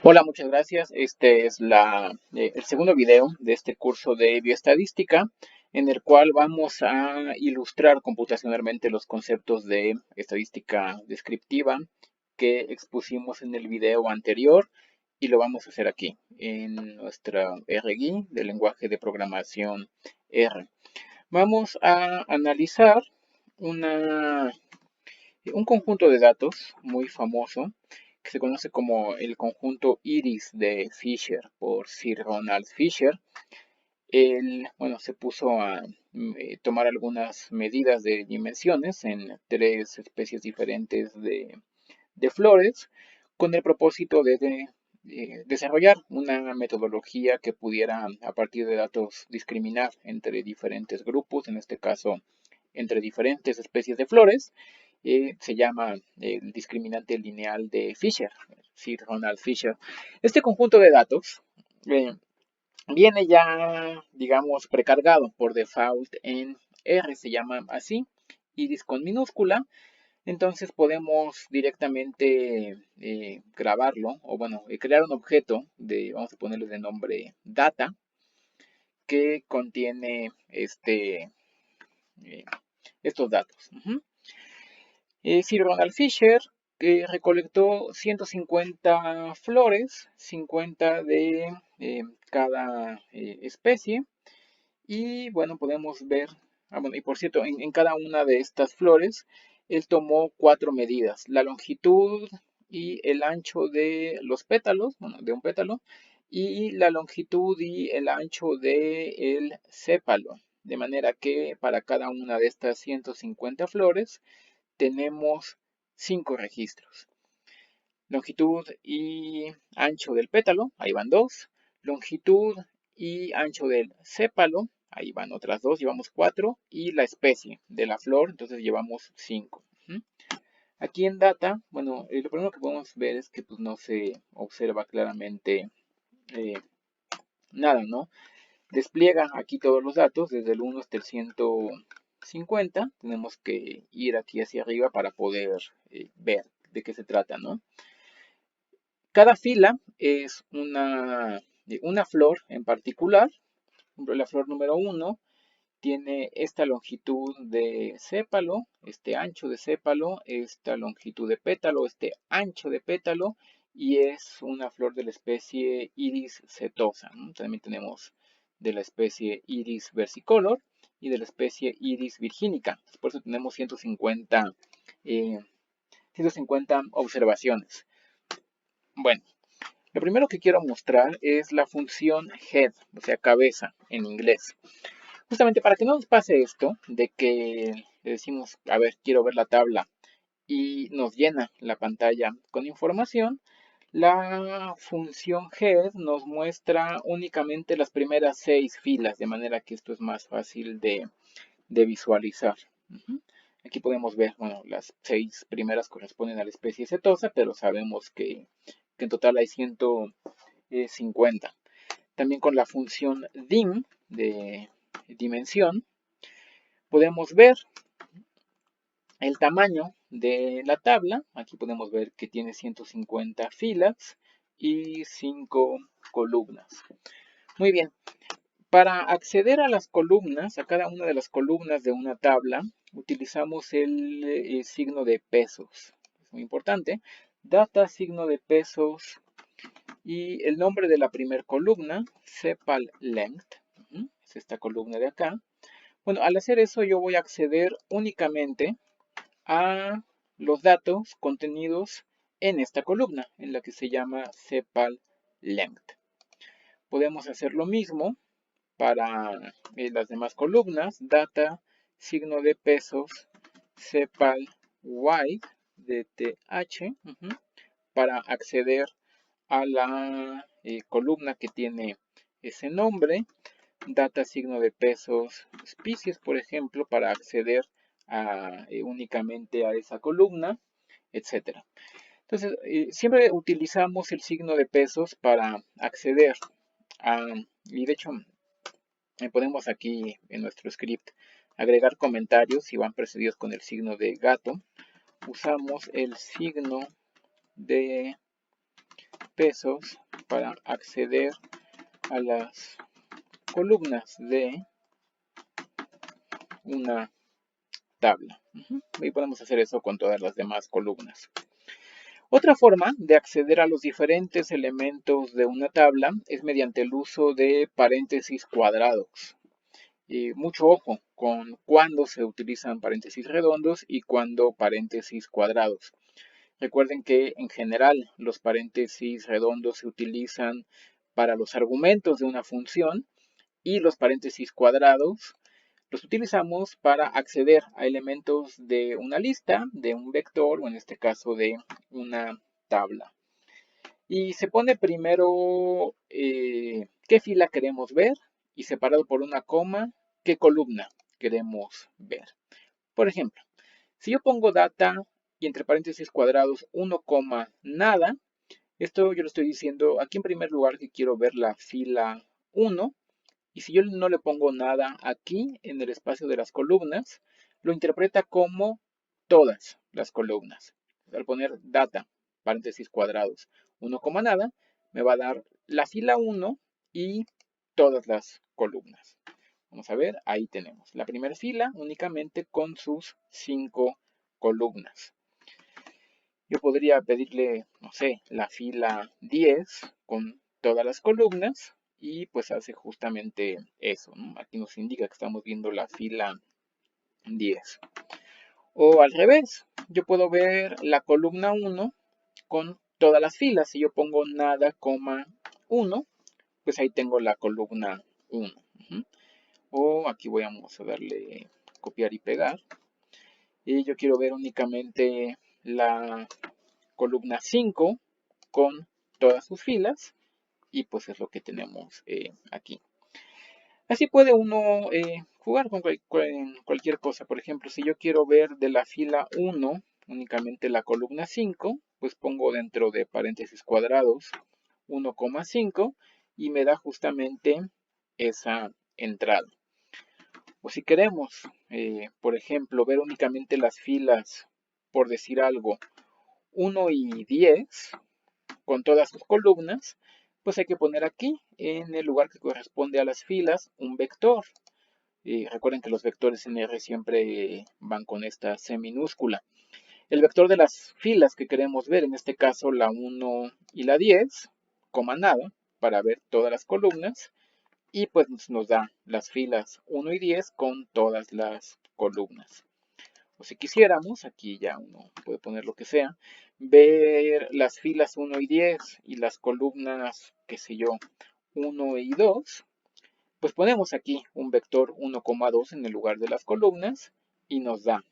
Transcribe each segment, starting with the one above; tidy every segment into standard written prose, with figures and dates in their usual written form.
Hola, muchas gracias. Este es el segundo video de este curso de bioestadística, en el cual vamos a ilustrar computacionalmente los conceptos de estadística descriptiva que expusimos en el video anterior y lo vamos a hacer aquí en nuestra RGui del lenguaje de programación R. Vamos a analizar una un conjunto de datos muy famoso que se conoce como el conjunto iris de Fisher por Sir Ronald Fisher. Él, bueno, se puso a tomar algunas medidas de dimensiones en tres especies diferentes de flores con el propósito de desarrollar una metodología que pudiera, a partir de datos, discriminar entre diferentes grupos, en este caso entre diferentes especies de flores. Se llama el discriminante lineal de Fisher, Sir Ronald Fisher. Este conjunto de datos eh, viene ya, digamos, precargado por default en R, se llama así, iris con minúscula. Entonces podemos directamente grabarlo, o bueno, crear un objeto vamos a ponerle de nombre data, que contiene eh, estos datos. Sir Ronald Fisher recolectó 150 flores, 50 de cada especie, y bueno, podemos ver, bueno, y por cierto, en cada una de estas flores, él tomó cuatro medidas: la longitud y el ancho de los pétalos, bueno, de un pétalo, y la longitud y el ancho del sépalo. De manera que para cada una de estas 150 flores tenemos 5 registros. Longitud y ancho del pétalo, ahí van 2. Longitud y ancho del sépalo, ahí van otras 2, llevamos 4. Y la especie de la flor, entonces llevamos 5. Aquí en data, bueno, lo primero que podemos ver es que pues, no se observa claramente eh, nada, ¿no? Despliega aquí todos los datos, desde el 1 hasta el 150. Tenemos que ir aquí hacia arriba para poder ver de qué se trata, ¿no? Cada fila es una flor en particular. Por ejemplo, la flor número 1 tiene esta longitud de sépalo, este ancho de sépalo, esta longitud de pétalo, este ancho de pétalo, y es una flor de la especie Iris setosa, ¿no? También tenemos de la especie Iris versicolor y de la especie Iris virginica. Por eso tenemos 150 observaciones. Bueno, lo primero que quiero mostrar es la función head, o sea, cabeza en inglés. Justamente para que no nos pase esto de que le decimos, a ver, quiero ver la tabla y nos llena la pantalla con información, la función head nos muestra únicamente las primeras 6 filas, de manera que esto es más fácil de visualizar. Aquí podemos ver, bueno, las 6 primeras corresponden a la especie setosa, pero sabemos que en total hay 150. También con la función dim de dimensión podemos ver el tamaño de la tabla. Aquí podemos ver que tiene 150 filas y 5 columnas. Muy bien, para acceder a las columnas, a cada una de las columnas de una tabla, utilizamos el signo de pesos. Es muy importante. Data, signo de pesos, y el nombre de la primera columna, sepal length, es esta columna de acá. Bueno, al hacer eso yo voy a acceder únicamente a los datos contenidos en esta columna, en la que se llama sepal length. Podemos hacer lo mismo para las demás columnas: data, signo de pesos, sepal wide de th, para acceder a la columna que tiene ese nombre. Data, signo de pesos, species, por ejemplo, para acceder únicamente a esa columna, etcétera. Entonces, siempre utilizamos el signo de pesos para acceder a, y de hecho, podemos aquí en nuestro script agregar comentarios si van precedidos con el signo de gato. Usamos el signo de pesos para acceder a las columnas de una tabla. Y podemos hacer eso con todas las demás columnas. Otra forma de acceder a los diferentes elementos de una tabla es mediante el uso de paréntesis cuadrados. Mucho ojo con cuándo se utilizan paréntesis redondos y cuándo paréntesis cuadrados. Recuerden que en general los paréntesis redondos se utilizan para los argumentos de una función y los paréntesis cuadrados los utilizamos para acceder a elementos de una lista, de un vector o en este caso de una tabla. Y se pone primero qué fila queremos ver y separado por una coma qué columna queremos ver. Por ejemplo, si yo pongo data y entre paréntesis cuadrados 1, nada, esto yo lo estoy diciendo aquí en primer lugar que quiero ver la fila 1. Y si yo no le pongo nada aquí en el espacio de las columnas, lo interpreta como todas las columnas. Al poner data, paréntesis cuadrados, 1, nada, me va a dar la fila 1 y todas las columnas. Vamos a ver, ahí tenemos la primera fila únicamente con sus 5 columnas. Yo podría pedirle, no sé, la fila 10 con todas las columnas y pues hace justamente eso, ¿no? Aquí nos indica que estamos viendo la fila 10. O al revés, yo puedo ver la columna 1 con todas las filas. Si yo pongo nada, 1, pues ahí tengo la columna 1. O aquí vamos a darle copiar y pegar. Y yo quiero ver únicamente la columna 5 con todas sus filas y pues es lo que tenemos aquí. Así puede uno jugar con cualquier cosa. Por ejemplo, si yo quiero ver de la fila 1 únicamente la columna 5, pues pongo dentro de paréntesis cuadrados 1,5 y me da justamente esa entrada. O si queremos, por ejemplo, ver únicamente las filas, por decir algo, 1 y 10 con todas sus columnas, pues hay que poner aquí, en el lugar que corresponde a las filas, un vector. Recuerden que los vectores en R siempre van con esta C minúscula. El vector de las filas que queremos ver, en este caso la 1 y la 10, coma nada, para ver todas las columnas. Y pues nos da las filas 1 y 10 con todas las columnas. O si quisiéramos, aquí ya uno puede poner lo que sea, ver las filas 1 y 10 y las columnas, qué sé yo, 1 y 2, pues ponemos aquí un vector 1,2 en el lugar de las columnas y nos da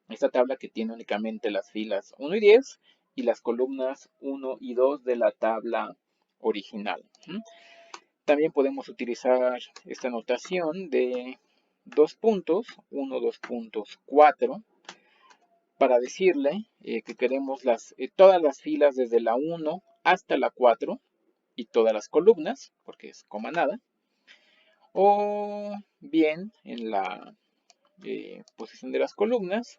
esta tabla que tiene únicamente las filas 1 y 10 y las columnas 1 y 2 de la tabla original. También podemos utilizar esta notación de 2 puntos, 1, 2 puntos, 4, para decirle que queremos todas las filas desde la 1 hasta la 4 y todas las columnas, porque es coma nada. O bien en la posición de las columnas,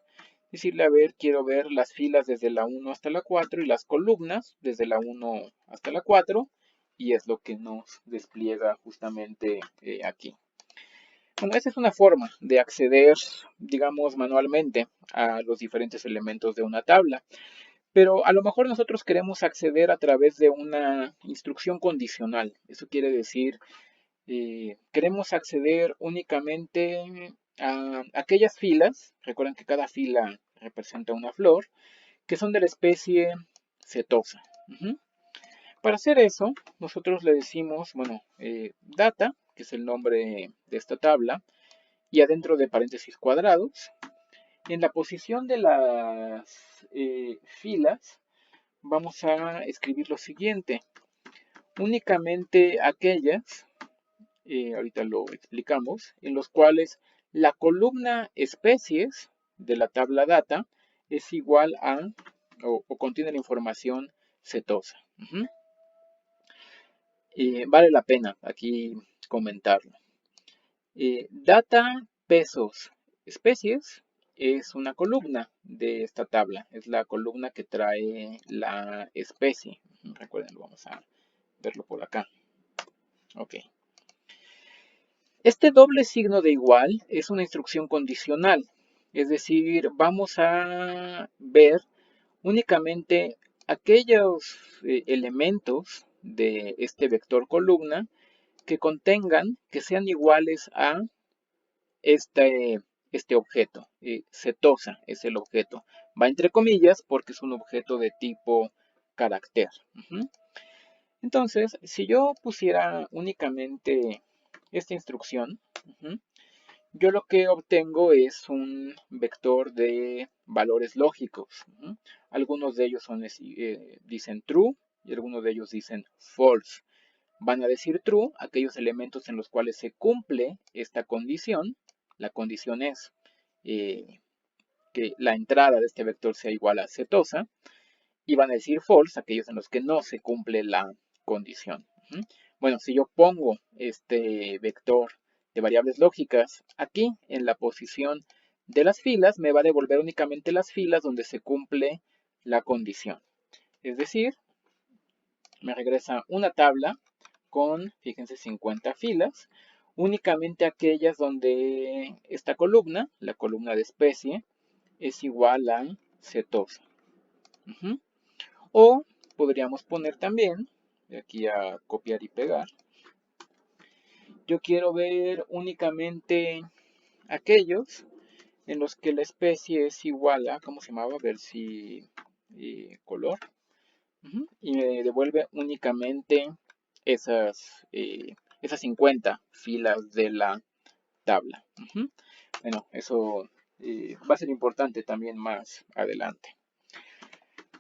decirle, a ver, quiero ver las filas desde la 1 hasta la 4 y las columnas desde la 1 hasta la 4, y es lo que nos despliega justamente aquí. Bueno, esa es una forma de acceder, digamos, manualmente a los diferentes elementos de una tabla. Pero a lo mejor nosotros queremos acceder a través de una instrucción condicional. Eso quiere decir, queremos acceder únicamente a aquellas filas, recuerden que cada fila representa una flor, que son de la especie setosa. Para hacer eso, nosotros le decimos, bueno, data, que es el nombre de esta tabla, y adentro de paréntesis cuadrados, en la posición de las filas, vamos a escribir lo siguiente. Únicamente aquellas, ahorita lo explicamos, en los cuales la columna especies de la tabla data es igual a o contiene la información setosa. Vale la pena aquí comentarlo. Data pesos especies es una columna de esta tabla. Es la columna que trae la especie. Recuerden, vamos a verlo por acá. Ok. Este doble signo de igual es una instrucción condicional. Es decir, vamos a ver únicamente aquellos elementos de este vector columna que contengan, que sean iguales a este, este objeto. Setosa es el objeto. Va entre comillas porque es un objeto de tipo carácter. Entonces, si yo pusiera únicamente esta instrucción, yo lo que obtengo es un vector de valores lógicos. Algunos de ellos dicen true y algunos de ellos dicen false. Van a decir true aquellos elementos en los cuales se cumple esta condición. La condición es que la entrada de este vector sea igual a setosa. Y van a decir false aquellos en los que no se cumple la condición. Bueno, si yo pongo este vector de variables lógicas aquí en la posición de las filas, me va a devolver únicamente las filas donde se cumple la condición. Es decir, me regresa una tabla con, fíjense, 50 filas, únicamente aquellas donde esta columna, la columna de especie, es igual a setosa. O podríamos poner también, de aquí a copiar y pegar, yo quiero ver únicamente aquellos en los que la especie es igual a, ¿cómo se llamaba? A ver si color. Y me devuelve únicamente esas 50 filas de la tabla. Bueno, eso va a ser importante también más adelante.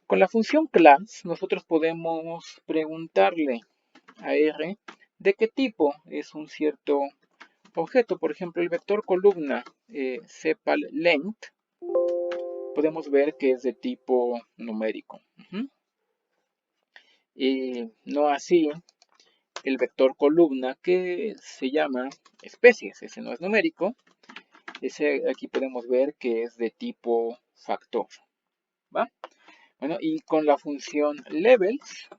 Con la función class, nosotros podemos preguntarle a R de qué tipo es un cierto objeto. Por ejemplo, el vector columna sepal_length, podemos ver que es de tipo numérico. Y no así el vector columna que se llama especies. Ese no es numérico. Ese aquí podemos ver que es de tipo factor. ¿Va? Bueno, y con la función levels,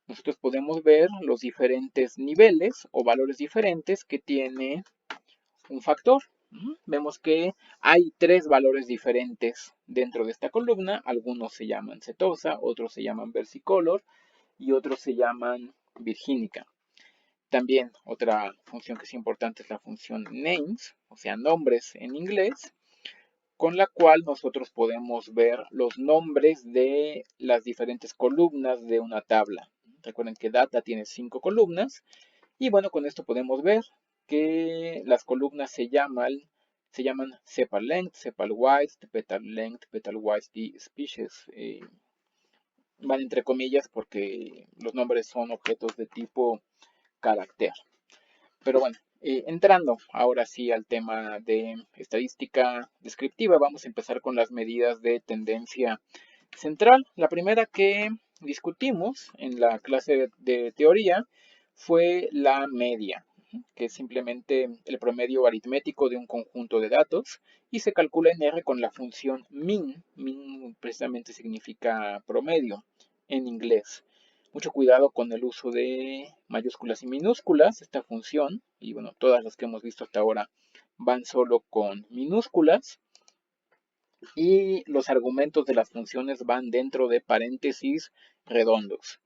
nosotros podemos ver los diferentes niveles o valores diferentes que tiene un factor. Vemos que hay 3 valores diferentes dentro de esta columna. Algunos se llaman setosa, otros se llaman versicolor y otros se llaman virgínica. También otra función que es importante es la función names, o sea, nombres en inglés, con la cual nosotros podemos ver los nombres de las diferentes columnas de una tabla. Recuerden que data tiene 5 columnas y bueno, con esto podemos ver que las columnas se llaman sepal_length, sepal_width, petal_length, petal_width y species. Van entre comillas porque los nombres son objetos de tipo carácter. Pero bueno, entrando ahora sí al tema de estadística descriptiva, vamos a empezar con las medidas de tendencia central. La primera que discutimos en la clase de teoría fue la media, que es simplemente el promedio aritmético de un conjunto de datos y se calcula en R con la función min. Min precisamente significa promedio en inglés. Mucho cuidado con el uso de mayúsculas y minúsculas, esta función, y bueno, todas las que hemos visto hasta ahora van solo con minúsculas. Y los argumentos de las funciones van dentro de paréntesis redondos.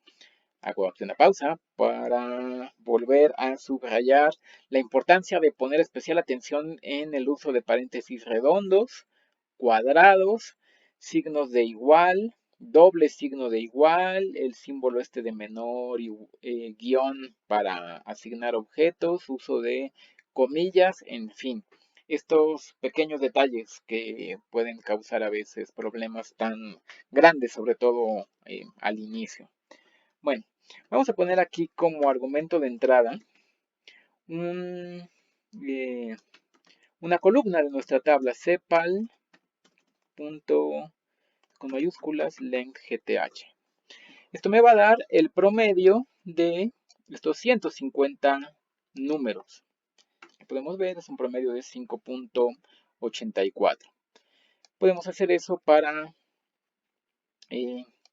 Hago aquí una pausa para volver a subrayar la importancia de poner especial atención en el uso de paréntesis redondos, cuadrados, signos de igual, doble signo de igual, el símbolo este de menor y guión para asignar objetos, uso de comillas, en fin. Estos pequeños detalles que pueden causar a veces problemas tan grandes, sobre todo al inicio. Bueno, vamos a poner aquí como argumento de entrada una columna de nuestra tabla sepal punto con mayúsculas length gth. Esto me va a dar el promedio de estos 150 números. Podemos ver, es un promedio de 5.84. Podemos hacer eso para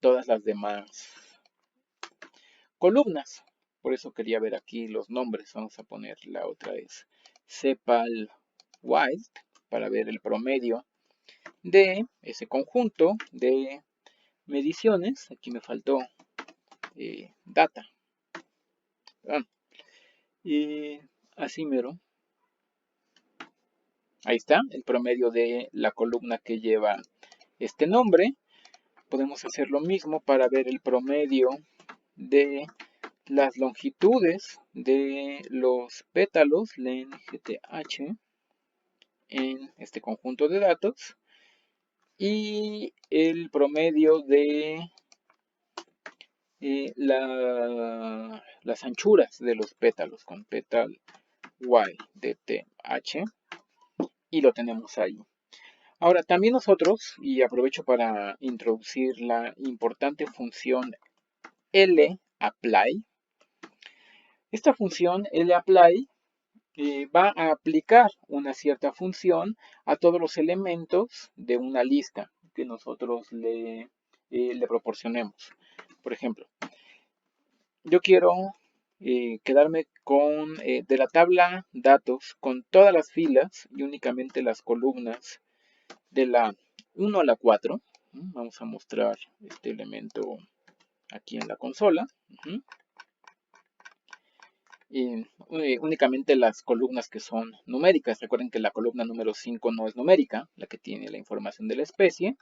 todas las demás columnas. Por eso quería ver aquí los nombres. Vamos a poner la otra es Sepal White para ver el promedio de ese conjunto de mediciones. Aquí me faltó data. Y así mero. Ahí está el promedio de la columna que lleva este nombre. Podemos hacer lo mismo para ver el promedio de las longitudes de los pétalos len GTH en este conjunto de datos y el promedio de las anchuras de los pétalos con petal Y de TH y lo tenemos ahí. Ahora también nosotros, y aprovecho para introducir la importante función lapply. Esta función lapply va a aplicar una cierta función a todos los elementos de una lista que nosotros le proporcionemos. Por ejemplo, yo quiero quedarme con de la tabla datos con todas las filas y únicamente las columnas de la 1 a la 4. Vamos a mostrar este elemento aquí en la consola. Y únicamente las columnas que son numéricas. Recuerden que la columna número 5 no es numérica, la que tiene la información de la especie.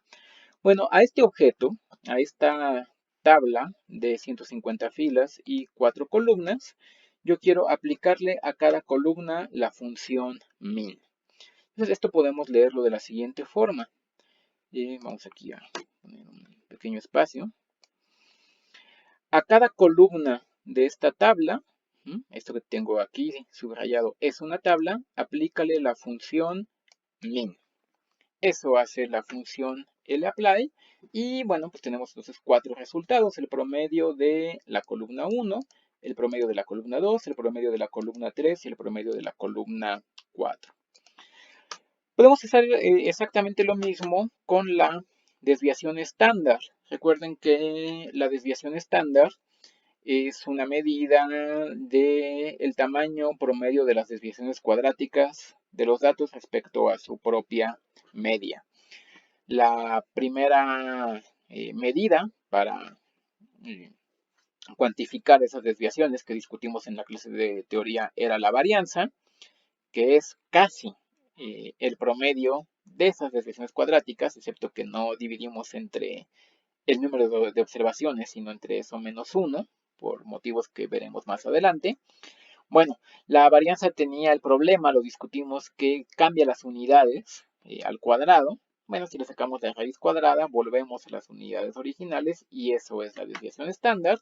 Bueno, a este objeto, a esta tabla de 150 filas y 4 columnas, yo quiero aplicarle a cada columna la función min. Entonces esto podemos leerlo de la siguiente forma. Vamos aquí a poner un pequeño espacio. A cada columna de esta tabla, esto que tengo aquí subrayado es una tabla, aplícale la función min. Eso hace la función lapply y bueno, pues tenemos entonces 4 resultados, el promedio de la columna 1, el promedio de la columna 2, el promedio de la columna 3 y el promedio de la columna 4. Podemos hacer exactamente lo mismo con la desviación estándar. Recuerden que la desviación estándar es una medida del tamaño promedio de las desviaciones cuadráticas de los datos respecto a su propia media. La primera medida para cuantificar esas desviaciones que discutimos en la clase de teoría era la varianza, que es casi el promedio de esas desviaciones cuadráticas, excepto que no dividimos entre el número de observaciones, sino entre eso menos 1, por motivos que veremos más adelante. Bueno, la varianza tenía el problema, lo discutimos, que cambia las unidades al cuadrado. Bueno, si le sacamos la raíz cuadrada, volvemos a las unidades originales y eso es la desviación estándar,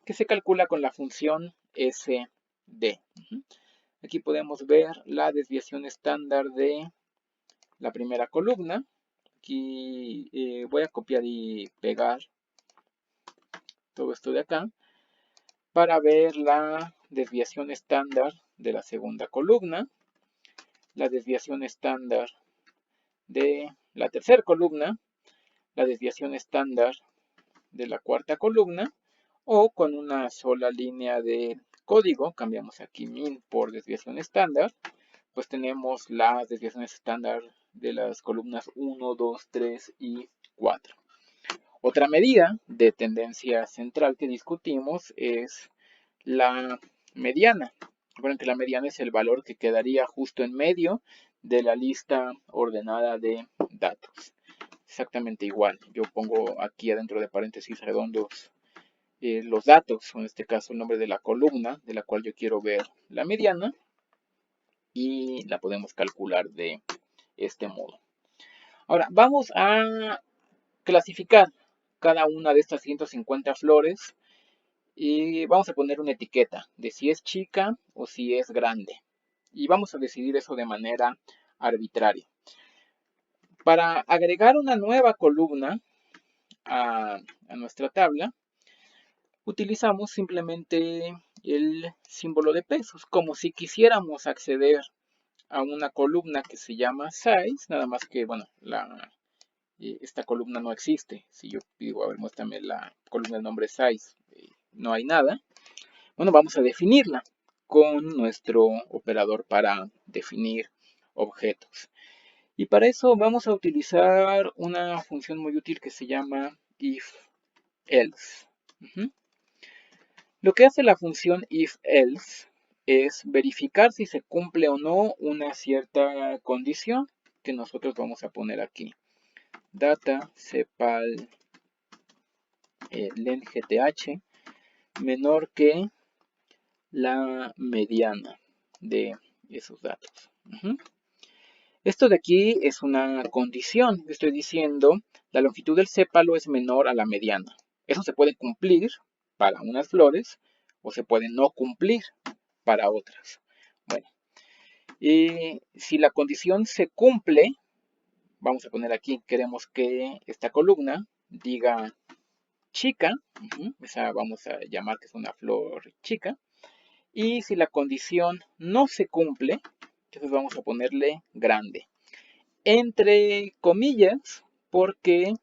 que se calcula con la función SD. Aquí podemos ver la desviación estándar de la primera columna. Aquí voy a copiar y pegar todo esto de acá para ver la desviación estándar de la segunda columna, la desviación estándar de la tercera columna, la desviación estándar de la cuarta columna, o con una sola línea de código, cambiamos aquí min por desviación estándar, pues tenemos las desviaciones estándar de las columnas 1, 2, 3 y 4. Otra medida de tendencia central que discutimos es la mediana. Recuerden que la mediana es el valor que quedaría justo en medio de la lista ordenada de datos. Exactamente igual. Yo pongo aquí adentro de paréntesis redondos los datos, en este caso el nombre de la columna de la cual yo quiero ver la mediana y la podemos calcular de este modo. Ahora vamos a clasificar cada una de estas 150 flores y vamos a poner una etiqueta de si es chica o si es grande. Y vamos a decidir eso de manera arbitraria. Para agregar una nueva columna a nuestra tabla, utilizamos simplemente el símbolo de pesos, como si quisiéramos acceder a una columna que se llama size, nada más que, bueno, esta columna no existe. Si yo digo, a ver, muéstrame la columna de nombre size, no hay nada. Bueno, vamos a definirla con nuestro operador para definir objetos. Y para eso vamos a utilizar una función muy útil que se llama if-else. Lo que hace la función if-else es verificar si se cumple o no una cierta condición que nosotros vamos a poner aquí. Data cepal length menor que la mediana de esos datos. Esto de aquí es una condición. Estoy diciendo la longitud del sépalo es menor a la mediana. Eso se puede cumplir para unas flores o se puede no cumplir para otras. Bueno, y si la condición se cumple, vamos a poner aquí, queremos que esta columna diga chica, esa vamos a llamar que es una flor chica. Y si la condición no se cumple, entonces vamos a ponerle grande. Entre comillas, porque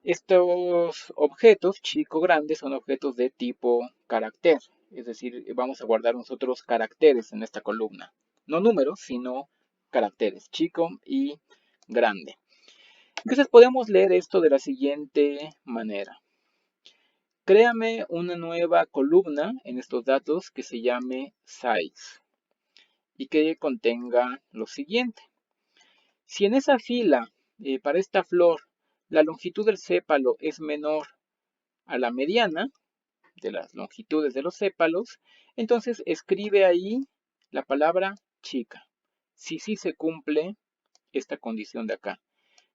estos objetos, chico, grande, son objetos de tipo carácter. Es decir, vamos a guardar nosotros caracteres en esta columna. No números, sino caracteres, chico y grande. Entonces podemos leer esto de la siguiente manera. Créame una nueva columna en estos datos que se llame size y que contenga lo siguiente. Si en esa fila, para esta flor, la longitud del sépalo es menor a la mediana de las longitudes de los sépalos, entonces escribe ahí la palabra chica. Si sí se cumple esta condición de acá.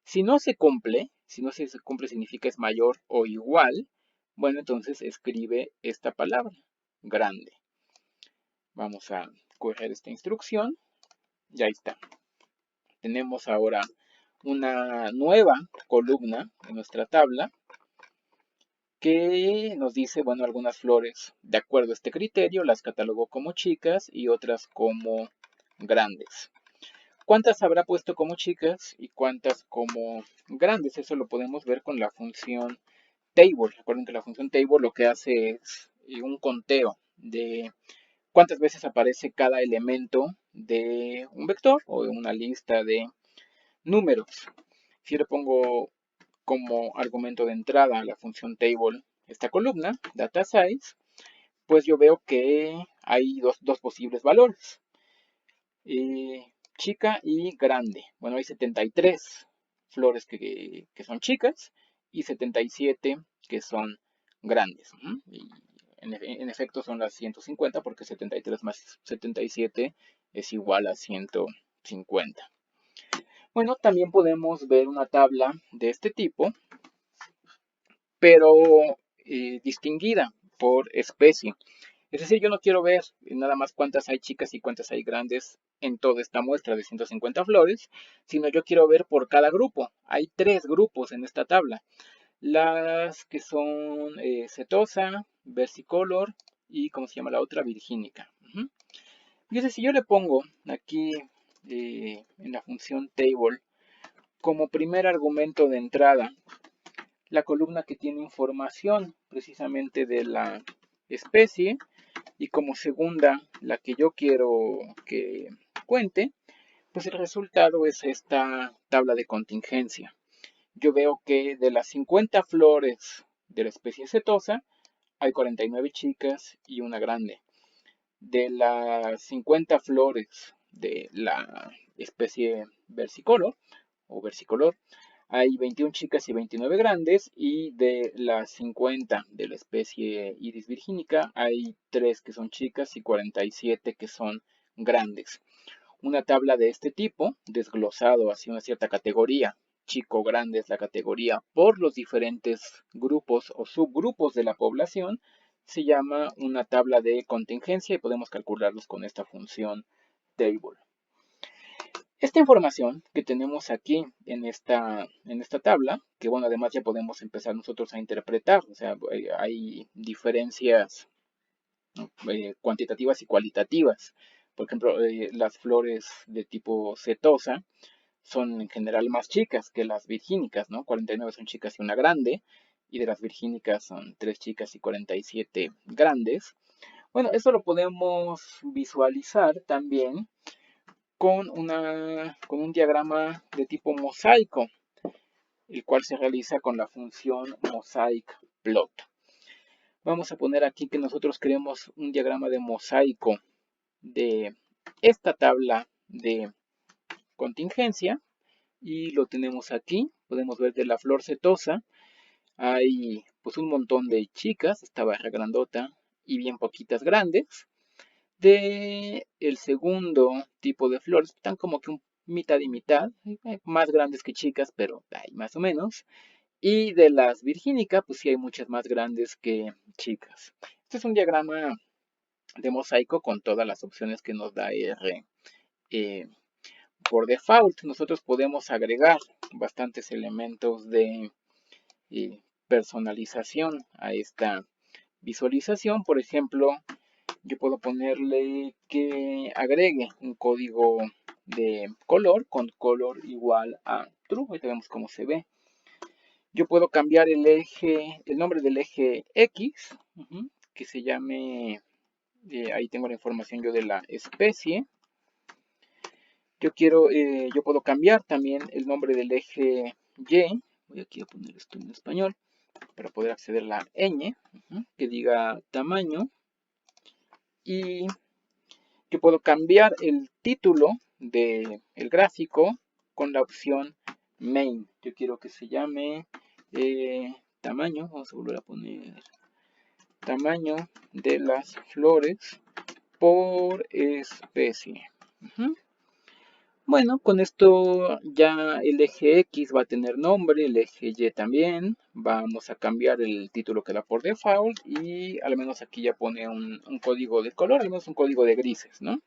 Si no se cumple, significa es mayor o igual, bueno, entonces escribe esta palabra, grande. Vamos a coger esta instrucción y ahí está. Tenemos ahora una nueva columna en nuestra tabla que nos dice, bueno, algunas flores de acuerdo a este criterio las catalogó como chicas y otras como grandes. ¿Cuántas habrá puesto como chicas y cuántas como grandes? Eso lo podemos ver con la función table. Recuerden que la función table lo que hace es un conteo de cuántas veces aparece cada elemento de un vector o de una lista de números. Si le pongo como argumento de entrada a la función table esta columna, data size, pues yo veo que hay dos posibles valores. Chica y grande. Bueno, hay 73 flores que son chicas y 77 que son grandes. Y en efecto son las 150 porque 73 más 77 es igual a 150. Bueno, también podemos ver una tabla de este tipo, pero distinguida por especie. Es decir, yo no quiero ver nada más cuántas hay chicas y cuántas hay grandes en toda esta muestra de 150 flores, sino yo quiero ver por cada grupo. Hay 3 grupos en esta tabla. Las que son setosa, versicolor y, ¿cómo se llama la otra? Virgínica. Fíjense, si yo le pongo aquí en la función table como primer argumento de entrada la columna que tiene información precisamente de la especie y como segunda la que yo quiero que cuente, pues el resultado es esta tabla de contingencia. Yo veo que de las 50 flores de la especie setosa hay 49 chicas y una grande. De las 50 flores de la especie versicolor o versicolor hay 21 chicas y 29 grandes, y de las 50 de la especie Iris virgínica hay 3 que son chicas y 47 que son grandes. Una tabla de este tipo, desglosado hacia una cierta categoría, chico grande es la categoría, por los diferentes grupos o subgrupos de la población, se llama una tabla de contingencia y podemos calcularlos con esta función table. Esta información que tenemos aquí en esta tabla, que bueno, además ya podemos empezar nosotros a interpretar, o sea, hay diferencias cuantitativas y cualitativas. Por ejemplo, las flores de tipo setosa son en general más chicas que las virgínicas, ¿no? 49 son chicas y una grande, y de las virgínicas son 3 chicas y 47 grandes. Bueno, eso lo podemos visualizar también con un diagrama de tipo mosaico, el cual se realiza con la función mosaic plot. Vamos a poner aquí que nosotros queremos un diagrama de mosaico de esta tabla de contingencia y lo tenemos aquí. Podemos ver de la flor setosa hay pues un montón de chicas, esta barra grandota y bien poquitas grandes. De el segundo tipo de flores están como que mitad y mitad, más grandes que chicas, pero hay más o menos. Y de las virgínicas, pues sí hay muchas más grandes que chicas. Este es un diagrama de mosaico con todas las opciones que nos da R. Por default, nosotros podemos agregar bastantes elementos de personalización a esta visualización. Por ejemplo, yo puedo ponerle que agregue un código de color con color igual a true. Ahorita vemos cómo se ve. Yo puedo cambiar el nombre del eje X, que se llame, ahí tengo la información yo de la especie. Yo puedo cambiar también el nombre del eje Y. Voy aquí a poner esto en español para poder acceder a la ñ, que diga tamaño. Y yo puedo cambiar el título del gráfico con la opción main. Yo quiero que se llame tamaño. Vamos a volver a poner tamaño de las flores por especie. Bueno, con esto ya el eje X va a tener nombre, el eje Y también. Vamos a cambiar el título que da por default y al menos aquí ya pone un código de color, al menos un código de grises, ¿no?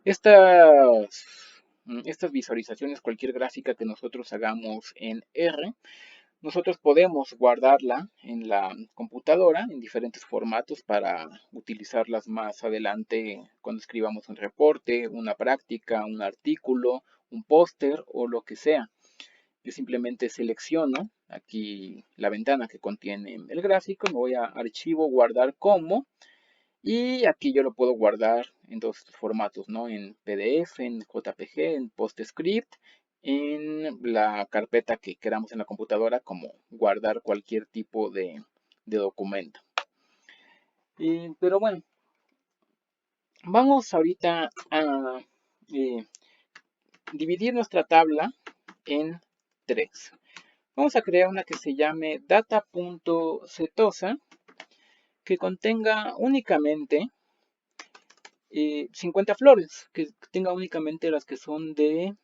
Estas visualizaciones, cualquier gráfica que nosotros hagamos en R, nosotros podemos guardarla en la computadora en diferentes formatos para utilizarlas más adelante cuando escribamos un reporte, una práctica, un artículo, un póster o lo que sea. Yo simplemente selecciono aquí la ventana que contiene el gráfico, me voy a archivo, guardar como, y aquí yo lo puedo guardar en todos estos formatos, ¿no? En PDF, en JPG, en PostScript, en la carpeta que queramos en la computadora, como guardar cualquier tipo de documento. Pero bueno, vamos ahorita a dividir nuestra tabla en tres. Vamos a crear una que se llame data.setosa, que contenga únicamente 50 flores, que tenga únicamente las que son de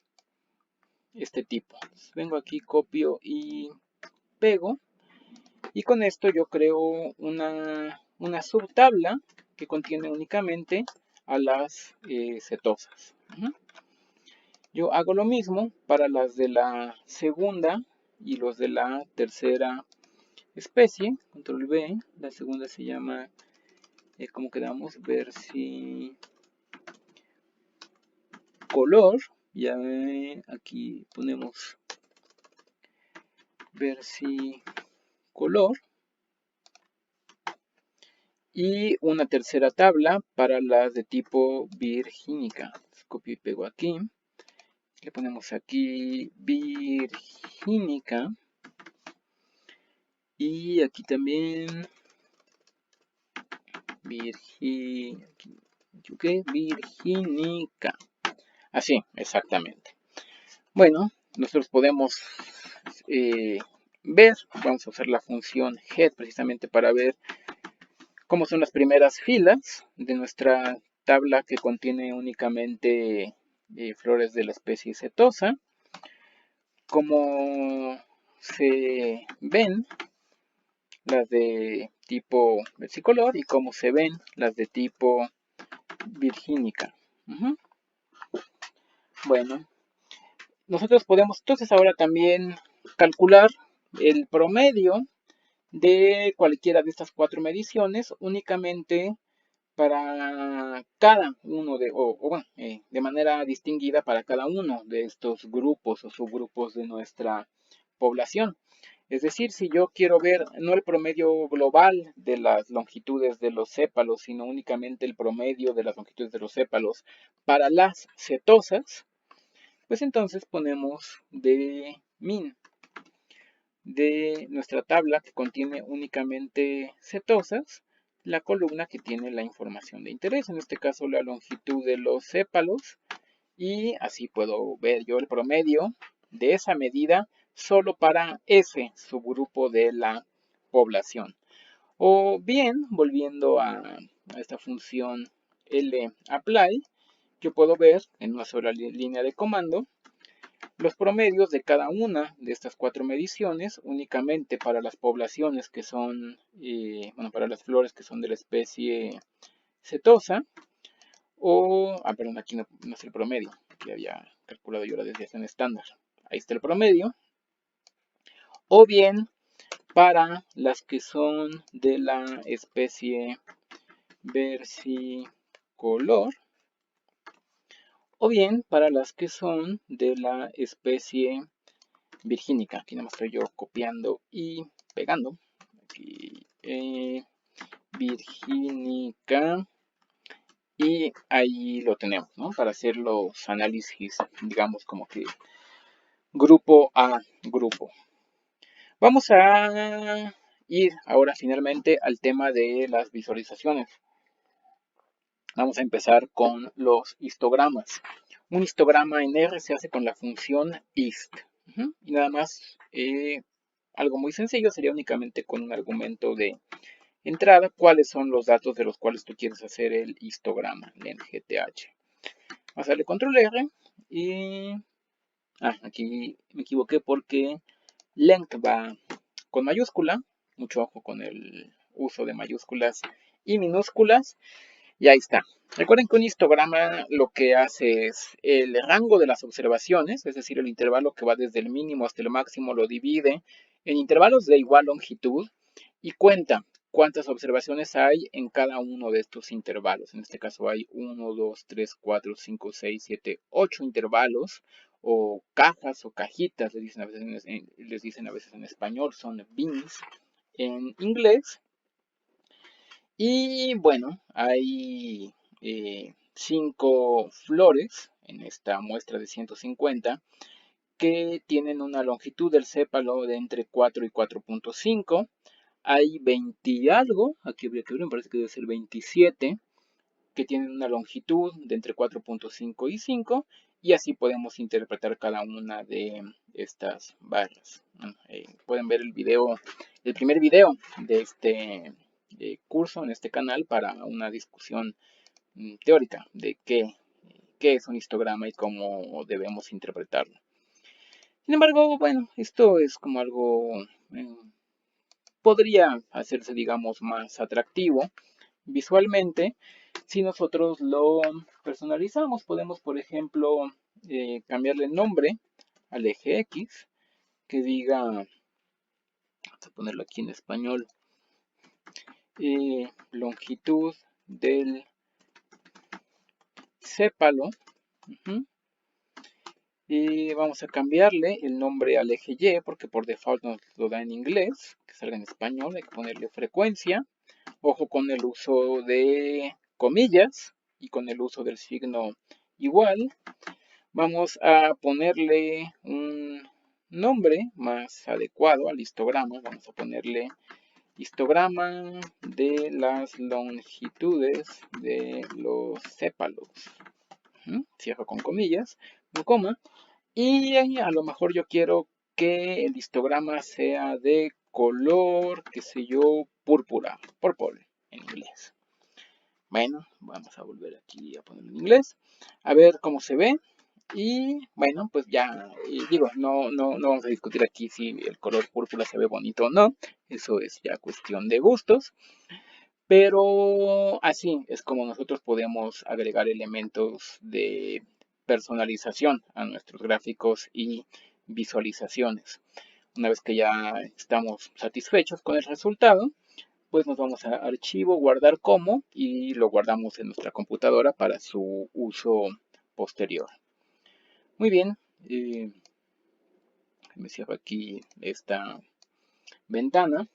este tipo. Entonces, vengo aquí, copio y pego. Y con esto yo creo una subtabla que contiene únicamente a las setosas. Yo hago lo mismo para las de la segunda y los de la tercera especie. Control V. La segunda se llama, ¿cómo quedamos? Ver si color. Ya aquí ponemos ver si color. Y una tercera tabla para las de tipo virgínica. Copio y pego aquí. Le ponemos aquí virgínica. Y aquí también virgínica. Así, exactamente. Bueno, nosotros podemos ver, vamos a usar la función head precisamente para ver cómo son las primeras filas de nuestra tabla que contiene únicamente flores de la especie setosa. Como se ven las de tipo versicolor y cómo se ven las de tipo virgínica. Bueno, nosotros podemos entonces ahora también calcular el promedio de cualquiera de estas cuatro mediciones únicamente para cada uno de manera distinguida para cada uno de estos grupos o subgrupos de nuestra población. Es decir, si yo quiero ver no el promedio global de las longitudes de los sépalos, sino únicamente el promedio de las longitudes de los sépalos para las cetosas, pues entonces ponemos de min de nuestra tabla que contiene únicamente cetosas, la columna que tiene la información de interés, en este caso la longitud de los sépalos, y así puedo ver yo el promedio de esa medida solo para ese subgrupo de la población. O bien, volviendo a esta función lapply, yo puedo ver en una sola línea de comando los promedios de cada una de estas 4 mediciones únicamente para las poblaciones que son, bueno, para las flores que son de la especie setosa, perdón, aquí no es el promedio, que había calculado yo la desviación estándar. Ahí está el promedio. O bien para las que son de la especie versicolor, o bien para las que son de la especie virgínica. Aquí nada más estoy yo copiando y pegando. Aquí, virgínica. Y ahí lo tenemos, ¿no? Para hacer los análisis, digamos, como que grupo a grupo. Vamos a ir ahora finalmente al tema de las visualizaciones. Vamos a empezar con los histogramas. Un histograma en R se hace con la función hist. Y nada más, algo muy sencillo sería únicamente con un argumento de entrada, cuáles son los datos de los cuales tú quieres hacer el histograma, length. Vamos a darle control R y... aquí me equivoqué porque length va con mayúscula. Mucho ojo con el uso de mayúsculas y minúsculas. Y ahí está. Recuerden que un histograma lo que hace es el rango de las observaciones, es decir, el intervalo que va desde el mínimo hasta el máximo, lo divide en intervalos de igual longitud y cuenta cuántas observaciones hay en cada uno de estos intervalos. En este caso hay 1, 2, 3, 4, 5, 6, 7, 8 intervalos o cajas o cajitas, les dicen a veces en español, son bins en inglés. Y bueno, hay 5 flores en esta muestra de 150 que tienen una longitud del sépalo de entre 4 y 4.5. Hay 20 y algo, aquí habría que ver, me parece que debe ser 27, que tienen una longitud de entre 4.5 y 5, y así podemos interpretar cada una de estas barras. Pueden ver el video, el primer video de este curso en este canal para una discusión teórica de qué es un histograma y cómo debemos interpretarlo. Sin embargo, bueno, esto es como algo podría hacerse, digamos, más atractivo visualmente si nosotros lo personalizamos. Podemos, por ejemplo, cambiarle el nombre al eje X, que diga, vamos a ponerlo aquí en español, longitud del sépalo. Y vamos a cambiarle el nombre al eje Y, porque por default nos lo da en inglés, que salga en español, hay que ponerle frecuencia. Ojo con el uso de comillas y con el uso del signo igual. Vamos a ponerle un nombre más adecuado al histograma. Vamos a ponerle histograma de las longitudes de los sépalos. Cierro con comillas, no coma. Y a lo mejor yo quiero que el histograma sea de color, qué sé yo, púrpura, purple en inglés. Bueno, vamos a volver aquí a ponerlo en inglés, a ver cómo se ve. Y bueno, pues ya digo, no vamos a discutir aquí si el color púrpura se ve bonito o no. Eso es ya cuestión de gustos. Pero así es como nosotros podemos agregar elementos de personalización a nuestros gráficos y visualizaciones. Una vez que ya estamos satisfechos con el resultado, pues nos vamos a archivo, guardar como, y lo guardamos en nuestra computadora para su uso posterior. Muy bien, me cierro aquí esta ventana.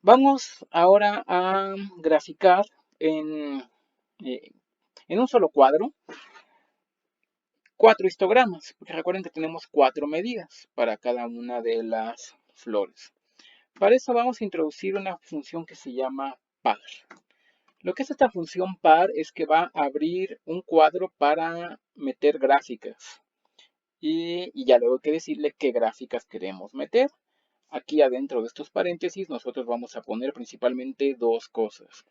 Vamos ahora a graficar eh, en un solo cuadro 4 histogramas, porque recuerden que tenemos 4 medidas para cada una de las flores. Para eso vamos a introducir una función que se llama par. Lo que es esta función par es que va a abrir un cuadro para meter gráficas. Y ya luego hay que decirle qué gráficas queremos meter. Aquí adentro de estos paréntesis nosotros vamos a poner principalmente dos cosas.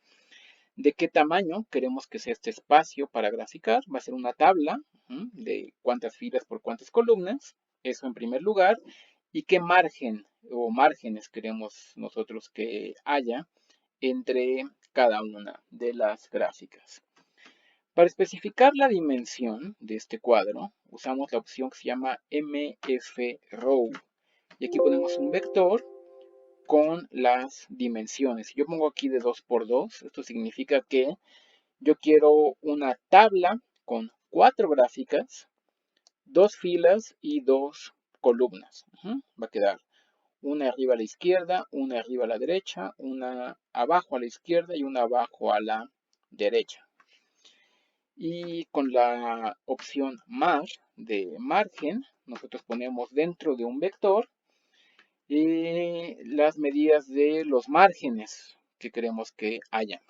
De qué tamaño queremos que sea este espacio para graficar. Va a ser una tabla de cuántas filas por cuántas columnas. Eso en primer lugar. Y qué margen o márgenes queremos nosotros que haya entre cada una de las gráficas. Para especificar la dimensión de este cuadro, usamos la opción que se llama mfrow. Y aquí ponemos un vector con las dimensiones. Si yo pongo aquí de 2 por 2, esto significa que yo quiero una tabla con 4 gráficas, 2 filas y 2 columnas. Va a quedar una arriba a la izquierda, una arriba a la derecha, una abajo a la izquierda y una abajo a la derecha. Y con la opción mar de margen, nosotros ponemos dentro de un vector las medidas de los márgenes que queremos que haya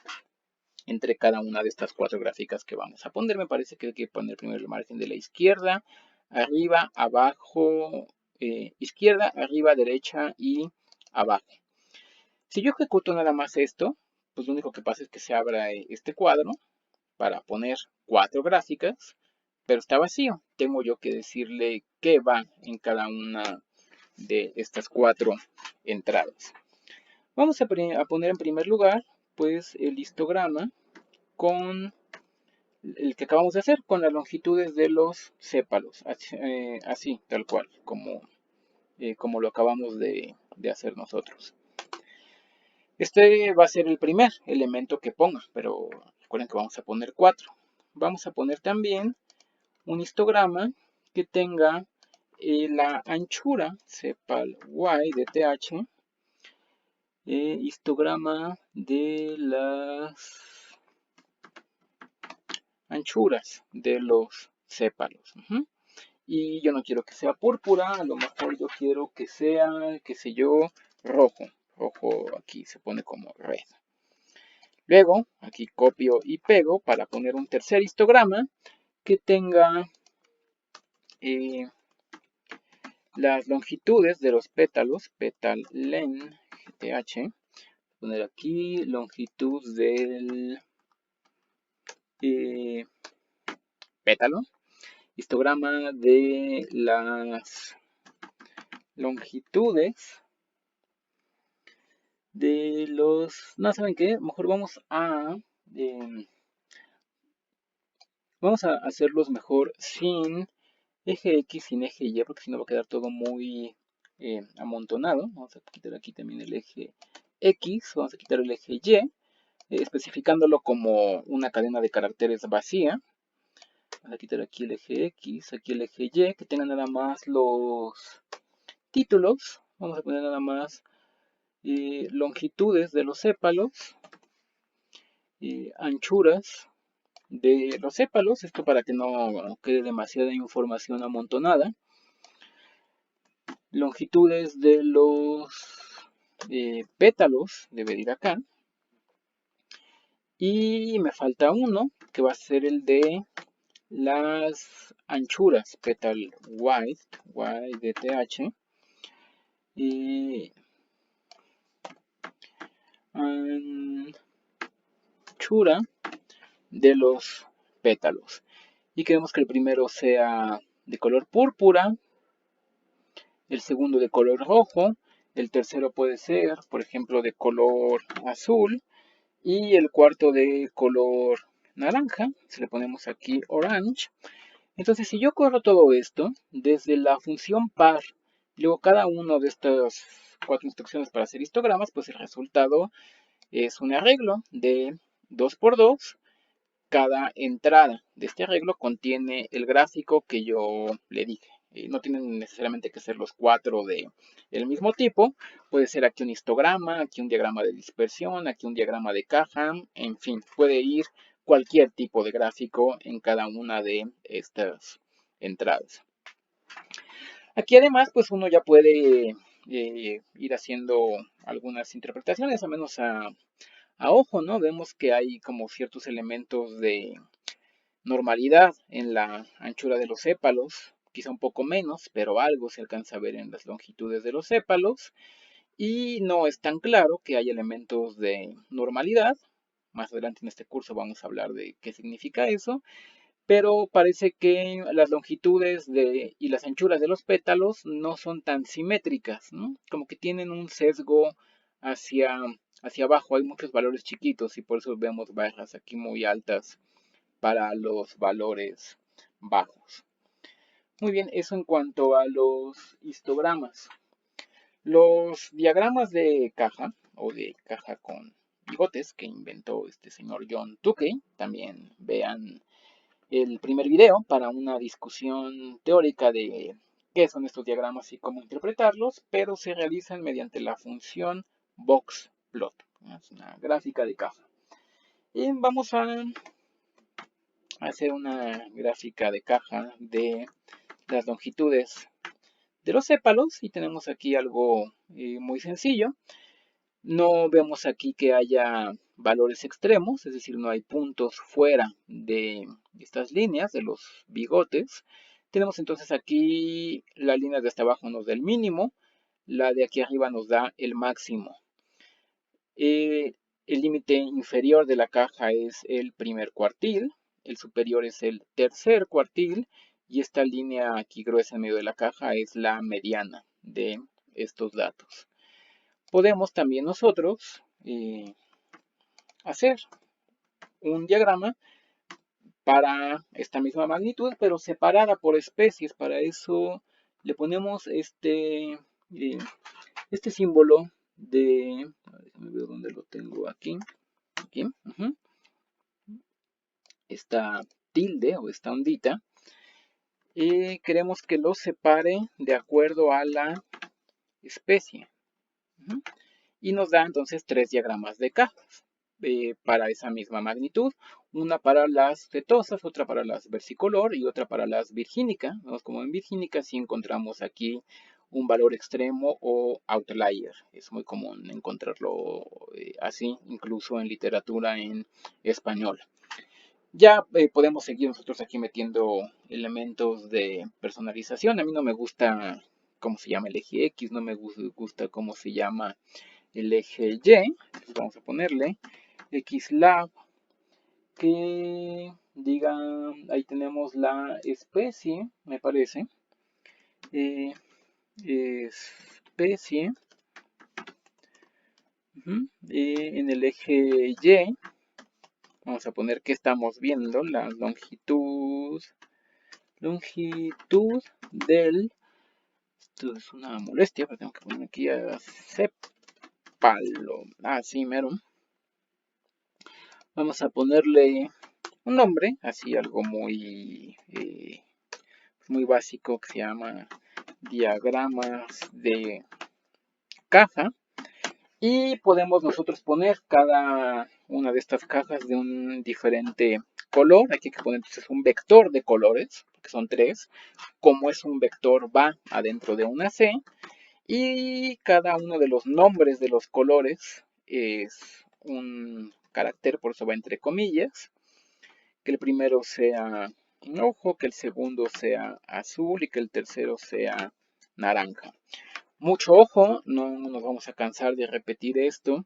entre cada una de estas 4 gráficas que vamos a poner. Me parece que hay que poner primero el margen de la izquierda, arriba, abajo, izquierda, arriba, derecha y abajo. Si yo ejecuto nada más esto, pues lo único que pasa es que se abra este cuadro para poner 4 gráficas, pero está vacío. Tengo yo que decirle qué va en cada una de estas 4 entradas. Vamos a poner en primer lugar pues el histograma con el que acabamos de hacer, con las longitudes de los sépalos, así tal cual, como lo acabamos de hacer nosotros. Este va a ser el primer elemento que ponga, pero recuerden que vamos a poner 4. Vamos a poner también un histograma que tenga la anchura sepal y de TH, histograma de las anchuras de los sépalos. Y yo no quiero que sea púrpura, a lo mejor yo quiero que sea, qué sé yo, rojo. Rojo aquí se pone como red. Luego, aquí copio y pego para poner un tercer histograma que tenga las longitudes de los pétalos, petal len, GTH. Poner aquí longitud del pétalo. Histograma de las longitudes de los... No, ¿saben qué? Mejor vamos a hacerlos mejor sin eje X, sin eje Y, porque si no va a quedar todo muy amontonado. Vamos a quitar aquí también el eje X, vamos a quitar el eje Y, especificándolo como una cadena de caracteres vacía. Vamos a quitar aquí el eje X, aquí el eje Y, que tengan nada más los títulos. Vamos a poner nada más longitudes de los sépalos, anchuras de los sépalos, esto para que no quede demasiada información amontonada, longitudes de los pétalos, debe ir acá, y me falta uno, que va a ser el de las anchuras, petal width, y de TH, y anchura de los pétalos. Y queremos que el primero sea de color púrpura, el segundo de color rojo, el tercero puede ser, por ejemplo, de color azul, y el cuarto de color naranja. Si le ponemos aquí orange. Entonces, si yo corro todo esto desde la función par, luego cada uno de estas 4 instrucciones para hacer histogramas, pues el resultado es un arreglo de 2 por 2. Cada entrada de este arreglo contiene el gráfico que yo le dije. no tienen necesariamente que ser los 4 del mismo tipo. Puede ser aquí un histograma, aquí un diagrama de dispersión, aquí un diagrama de caja, en fin, puede ir cualquier tipo de gráfico en cada una de estas entradas. Aquí además, pues uno ya puede ir haciendo algunas interpretaciones, al menos a ojo, ¿no? Vemos que hay como ciertos elementos de normalidad en la anchura de los sépalos, quizá un poco menos, pero algo se alcanza a ver en las longitudes de los sépalos. Y no es tan claro que hay elementos de normalidad. Más adelante en este curso vamos a hablar de qué significa eso. Pero parece que las longitudes y las anchuras de los pétalos no son tan simétricas, ¿no? Como que tienen un sesgo hacia, hacia abajo. Hay muchos valores chiquitos y por eso vemos barras aquí muy altas para los valores bajos. Muy bien, eso en cuanto a los histogramas. Los diagramas de caja o de caja con bigotes que inventó este señor John Tukey, también vean el primer video para una discusión teórica de qué son estos diagramas y cómo interpretarlos, pero se realizan mediante la función boxplot. Es una gráfica de caja. Y vamos a hacer una gráfica de caja de las longitudes de los sépalos y tenemos aquí algo muy sencillo. No vemos aquí que haya valores extremos, es decir, no hay puntos fuera de estas líneas de los bigotes. Tenemos entonces aquí la línea de hasta abajo nos da el mínimo, la de aquí arriba nos da el máximo. El límite inferior de la caja es el primer cuartil, el superior es el tercer cuartil y esta línea aquí gruesa en medio de la caja es la mediana de estos datos. Podemos también nosotros hacer un diagrama para esta misma magnitud, pero separada por especies. Para eso le ponemos este símbolo de, a ver, déjame ver dónde lo tengo aquí, esta tilde o esta ondita, y queremos que lo separe de acuerdo a la especie. Y nos da entonces 3 diagramas de cajas para esa misma magnitud. Una para las fetosas, otra para las versicolor y otra para las virgínica. Vemos como en virgínica sí encontramos aquí un valor extremo o outlier. Es muy común encontrarlo así, incluso en literatura en español. Ya podemos seguir nosotros aquí metiendo elementos de personalización. A mí no me gusta cómo se llama el eje X, no me gusta cómo se llama el eje Y. Vamos a ponerle xlab, que diga, ahí tenemos la especie, me parece. Especie. En el eje Y vamos a poner que estamos viendo la longitud del, esto es una molestia, pero tengo que poner aquí a cepalo, así mero. Vamos a ponerle un nombre, así algo muy, muy básico, que se llama diagramas de caja. Y podemos nosotros poner cada una de estas cajas de un diferente color. Aquí hay que poner entonces un vector de colores, que son 3. Como es un vector, va adentro de una C. Y cada uno de los nombres de los colores es un carácter, por eso va entre comillas. Que el primero sea rojo, que el segundo sea azul y que el tercero sea naranja. Mucho ojo, no nos vamos a cansar de repetir esto,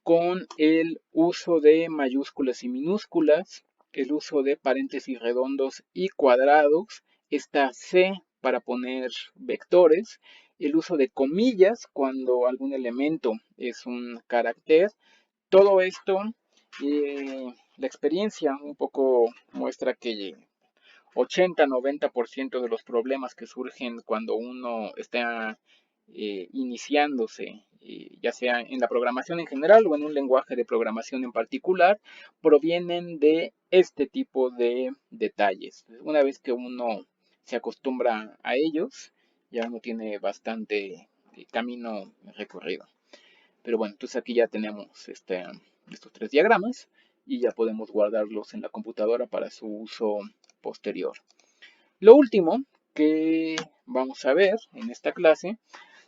con el uso de mayúsculas y minúsculas, el uso de paréntesis redondos y cuadrados, esta C para poner vectores, el uso de comillas cuando algún elemento es un carácter. Todo esto, la experiencia un poco muestra que 80-90% de los problemas que surgen cuando uno está iniciándose, ya sea en la programación en general o en un lenguaje de programación en particular, provienen de este tipo de detalles. Una vez que uno se acostumbra a ellos, ya no tiene bastante camino recorrido. Pero bueno, entonces aquí ya tenemos estos 3 diagramas y ya podemos guardarlos en la computadora para su uso posterior. Lo último que vamos a ver en esta clase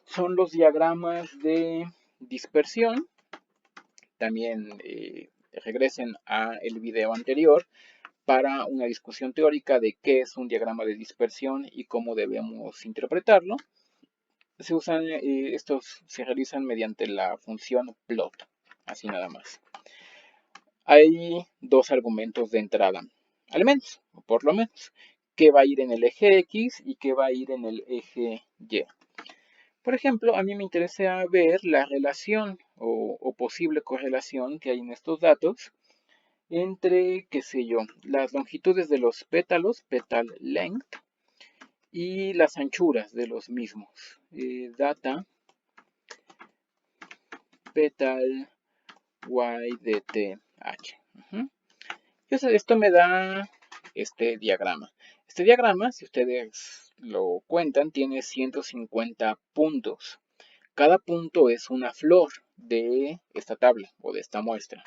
son los diagramas de dispersión. También regresen al video anterior para una discusión teórica de qué es un diagrama de dispersión y cómo debemos interpretarlo. Estos se realizan mediante la función plot, así nada más. Hay 2 argumentos de entrada, al menos, o por lo menos, que va a ir en el eje X y que va a ir en el eje Y. Por ejemplo, a mí me interesa ver la relación o posible correlación que hay en estos datos entre, qué sé yo, las longitudes de los pétalos, petal length, y las anchuras de los mismos. Data petal YDTH. Entonces esto me da este diagrama. Este diagrama, si ustedes lo cuentan, tiene 150 puntos. Cada punto es una flor de esta tabla o de esta muestra.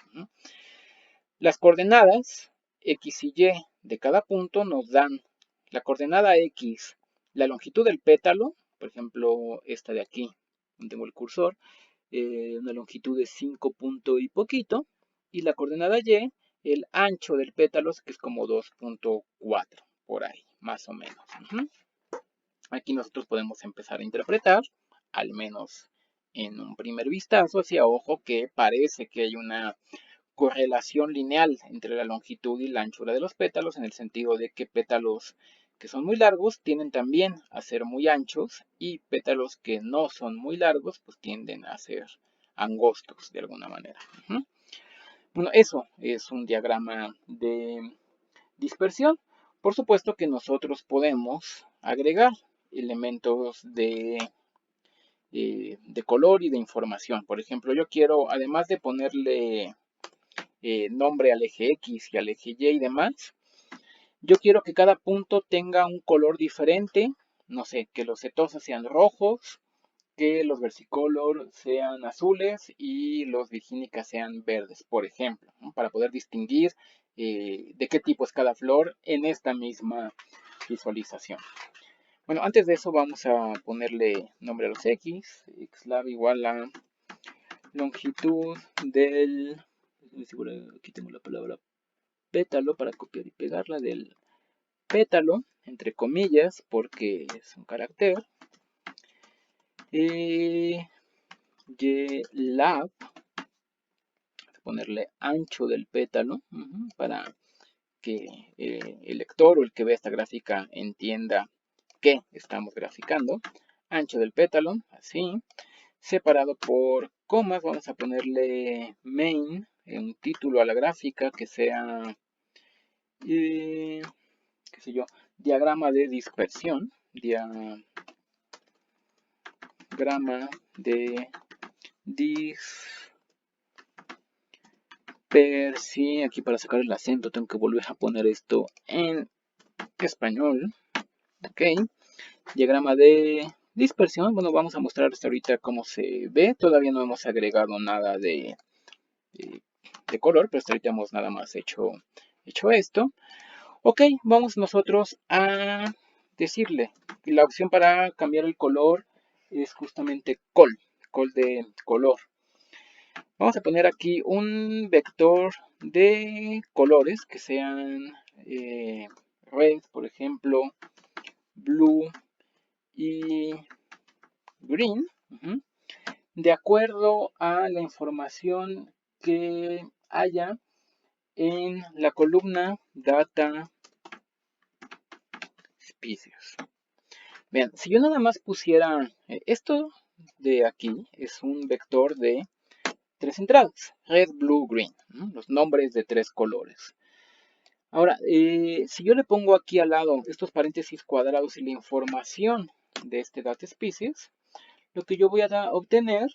Las coordenadas X y Y de cada punto nos dan la coordenada X, la longitud del pétalo, por ejemplo, esta de aquí, donde tengo el cursor, una longitud de 5 punto y poquito, y la coordenada Y, el ancho del pétalo, que es como 2.4, por ahí, más o menos. Aquí nosotros podemos empezar a interpretar, al menos en un primer vistazo, hacia ojo que parece que hay una correlación lineal entre la longitud y la anchura de los pétalos, en el sentido de que pétalos que son muy largos tienden también a ser muy anchos y pétalos que no son muy largos pues tienden a ser angostos de alguna manera. Bueno, eso es un diagrama de dispersión. Por supuesto que nosotros podemos agregar elementos de color y de información. Por ejemplo, yo quiero, además de ponerle nombre al eje X y al eje Y y demás, yo quiero que cada punto tenga un color diferente. No sé, que los setosas sean rojos, que los versicolor sean azules y los virgínicas sean verdes, por ejemplo, ¿no? Para poder distinguir de qué tipo es cada flor en esta misma visualización. Bueno, antes de eso vamos a ponerle nombre a los X. Xlab igual a longitud del... Aquí tengo la palabra pétalo para copiar y pegarla del pétalo, entre comillas, porque es un carácter. Ylab, ponerle ancho del pétalo, para que el lector o el que ve esta gráfica entienda que estamos graficando. Ancho del pétalo, así. Separado por comas, vamos a ponerle main, un título a la gráfica que sea, qué sé yo, diagrama de dispersión. Diagrama de dispersión. Aquí para sacar el acento tengo que volver a poner esto en español. Ok. Diagrama de dispersión. Bueno, vamos a mostrar hasta ahorita cómo se ve. Todavía no hemos agregado nada de color, pero hasta ahorita hemos nada más hecho esto. Ok, vamos nosotros a decirle que la opción para cambiar el color es justamente col de color. Vamos a poner aquí un vector de colores que sean red, por ejemplo, blue y green, de acuerdo a la información que haya en la columna data species. Vean, si yo nada más pusiera esto de aquí, es un vector de 3 entradas, red, blue, green, ¿no? Los nombres de 3 colores. Ahora, si yo le pongo aquí al lado estos paréntesis cuadrados y la información de este data species, lo que yo voy a obtener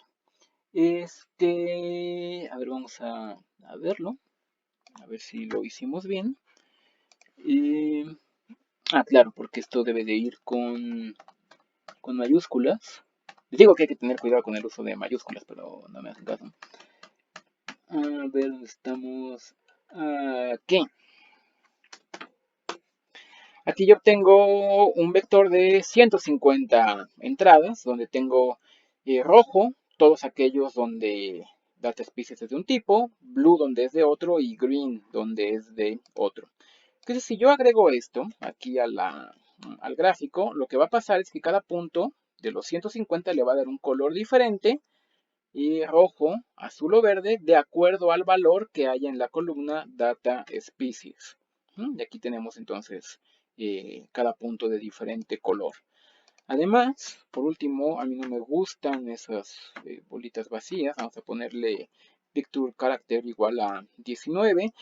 es que, a ver, vamos a verlo, a ver si lo hicimos bien. Ah, claro, porque esto debe de ir con mayúsculas. Les digo que hay que tener cuidado con el uso de mayúsculas, pero no me hacen caso. A ver, ¿dónde estamos? Aquí. Aquí yo obtengo un vector de 150 entradas, donde tengo rojo, todos aquellos donde data species es de un tipo, blue donde es de otro y green donde es de otro. Entonces, si yo agrego esto aquí al gráfico, lo que va a pasar es que cada punto de los 150 le va a dar un color diferente, y rojo, azul o verde, de acuerdo al valor que haya en la columna Data Species. Y aquí tenemos entonces cada punto de diferente color. Además, por último, a mí no me gustan esas bolitas vacías. Vamos a ponerle Picture Character igual a 19.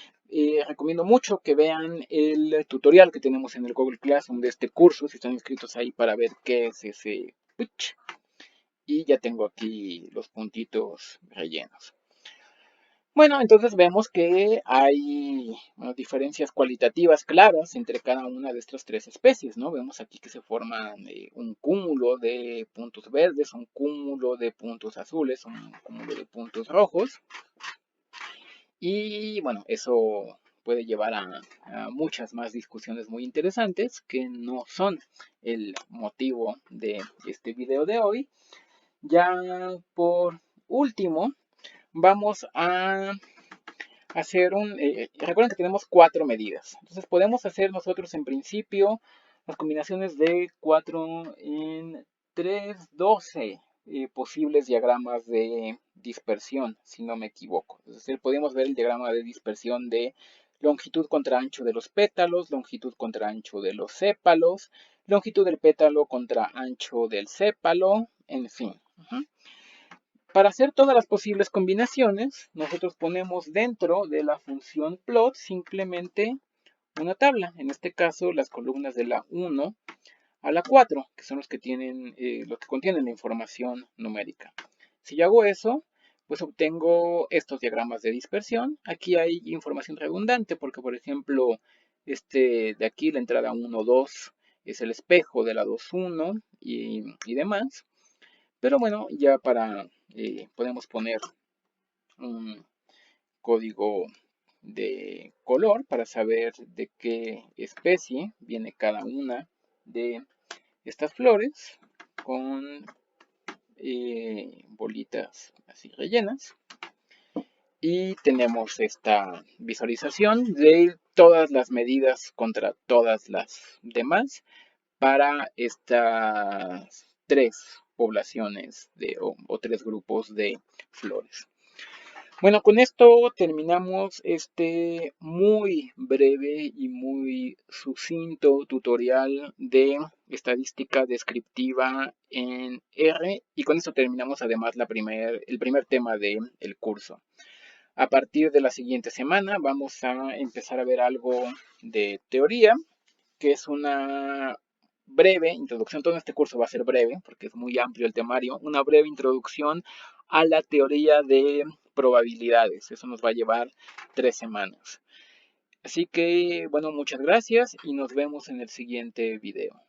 Recomiendo mucho que vean el tutorial que tenemos en el Google Classroom de este curso, si están inscritos ahí para ver qué es ese pitch. Y ya tengo aquí los puntitos rellenos. Bueno, entonces vemos que hay diferencias cualitativas claras entre cada una de estas tres especies, ¿no? Vemos aquí que se forman un cúmulo de puntos verdes, un cúmulo de puntos azules, un cúmulo de puntos rojos. Y bueno, eso puede llevar a muchas más discusiones muy interesantes que no son el motivo de este video de hoy. Ya por último, vamos a hacer recuerden que tenemos 4 medidas. Entonces podemos hacer nosotros en principio las combinaciones de 4 en 3, 12 posibles diagramas de dispersión, si no me equivoco. Es decir, podemos ver el diagrama de dispersión de longitud contra ancho de los pétalos, longitud contra ancho de los sépalos, longitud del pétalo contra ancho del sépalo, en fin. Para hacer todas las posibles combinaciones, nosotros ponemos dentro de la función plot simplemente una tabla. En este caso, las columnas de la 1 a la 4, que son los que contienen la información numérica. Si yo hago eso, pues obtengo estos diagramas de dispersión. Aquí hay información redundante porque, por ejemplo, este de aquí, la entrada 1, 2, es el espejo de la 2, 1 y demás. Pero bueno, ya podemos poner un código de color para saber de qué especie viene cada una de estas flores con bolitas así rellenas. Y tenemos esta visualización de todas las medidas contra todas las demás para estas tres poblaciones o tres grupos de flores. Bueno, con esto terminamos este muy breve y muy sucinto tutorial de estadística descriptiva en R, y con esto terminamos además el primer tema del curso. A partir de la siguiente semana vamos a empezar a ver algo de teoría, que es una breve introducción. Todo este curso va a ser breve porque es muy amplio el temario. Una breve introducción a la teoría de probabilidades. Eso nos va a llevar 3 semanas. Así que, bueno, muchas gracias y nos vemos en el siguiente video.